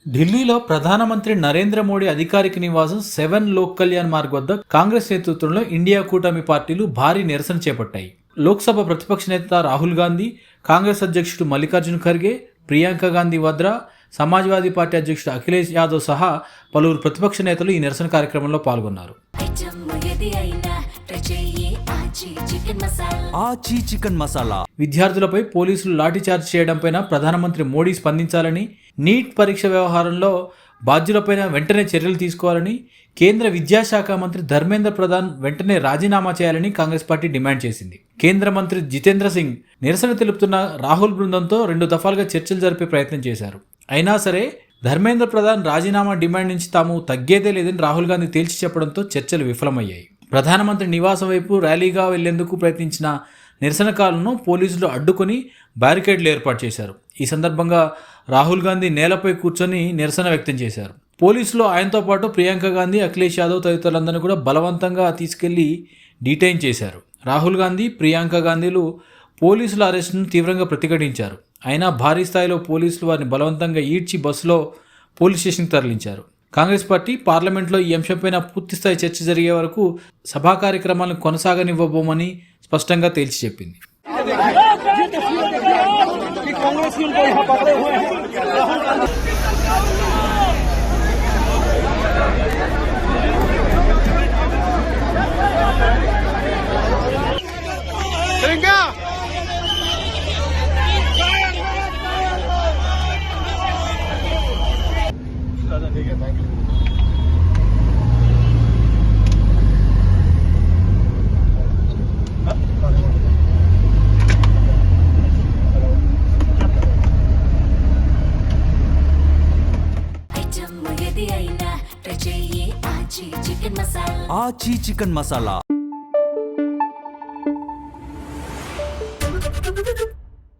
ఢిల్లీలో ప్రధానమంత్రి నరేంద్ర మోడీ అధికారిక నివాసం 7 లోక్ కళ్యాణ్ మార్గ్ వద్ద కాంగ్రెస్ నేతృత్వంలో ఇండియా కూటమి పార్టీలు భారీ నిరసన చేపట్టాయి. లోక్సభ ప్రతిపక్ష నేత రాహుల్ గాంధీ, కాంగ్రెస్ అధ్యక్షుడు మల్లికార్జున్ ఖర్గే, ప్రియాంక గాంధీ వద్రా, సమాజ్వాదీ పార్టీ అధ్యక్షుడు అఖిలేష్ యాదవ్ సహా పలువురు ప్రతిపక్ష నేతలు ఈ నిరసన కార్యక్రమంలో పాల్గొన్నారు. చికెన్ మసాలా విద్యార్థులపై పోలీసులు లాఠీచార్జ్ చేయడంపై ప్రధానమంత్రి మోడీ స్పందించాలని, నీట్ పరీక్ష వ్యవహారంలో బాధ్యులపైన వెంటనే చర్యలు తీసుకోవాలని, కేంద్ర విద్యాశాఖ మంత్రి ధర్మేంద్ర ప్రధాన్ వెంటనే రాజీనామా చేయాలని కాంగ్రెస్ పార్టీ డిమాండ్ చేసింది. కేంద్ర మంత్రి జితేంద్ర సింగ్ నిరసన తెలుపుతున్న రాహుల్ బృందంతో 2 దఫాలుగా చర్చలు జరిపే ప్రయత్నం చేశారు. అయినా సరే ధర్మేంద్ర ప్రధాన్ రాజీనామా డిమాండ్ నుంచి తాము తగ్గేదే లేదని రాహుల్ గాంధీ తేల్చి చెప్పడంతో చర్చలు విఫలమయ్యాయి. ప్రధానమంత్రి నివాసం వైపు ర్యాలీగా వెళ్లేందుకు ప్రయత్నించిన నిరసనకారులను పోలీసులు అడ్డుకొని బ్యారికేడ్లు ఏర్పాటు చేశారు. ఈ సందర్భంగా రాహుల్ గాంధీ నేలపై కూర్చొని నిరసన వ్యక్తం చేశారు. పోలీసులు ఆయనతో పాటు ప్రియాంక గాంధీ, అఖిలేష్ యాదవ్ తదితరులందరినీ కూడా బలవంతంగా తీసుకెళ్లి డీటైన్ చేశారు. రాహుల్ గాంధీ, ప్రియాంక గాంధీలు పోలీసుల అరెస్టును తీవ్రంగా ప్రతిఘటించారు. అయినా భారీ స్థాయిలో పోలీసులు వారిని బలవంతంగా ఈడ్చి బస్సులో పోలీస్ స్టేషన్కి తరలించారు. కాంగ్రెస్ పార్టీ పార్లమెంట్లో ఈ అంశంపైన పూర్తిస్థాయి చర్చ జరిగే వరకు సభా కార్యక్రమాలను కొనసాగనివ్వబోమని స్పష్టంగా తేల్చి చెప్పింది. చికెన్ మసాలా